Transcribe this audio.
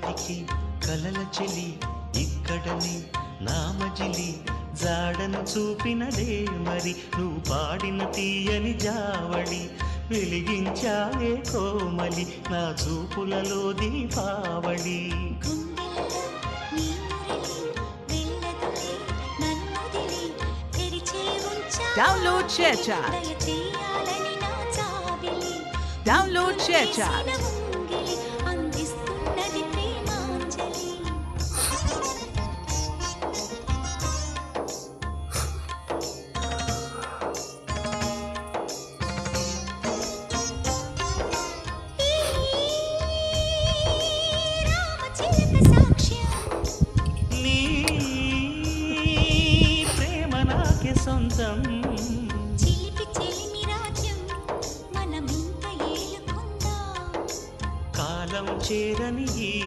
నాటికి కలల చెలి ఇక్కడని నామజిలి జాడను చూపినదే మరి నువ్వు పాడిన తీయని జావళి వెలిగించావే కోమలి నా చూపులలో Deepavali Download ShareChat. Download ShareChat. సొంతం చిలిపి చెలిమి రాజ్యం మనమింత ఏలుకుందాం కాలం చేరని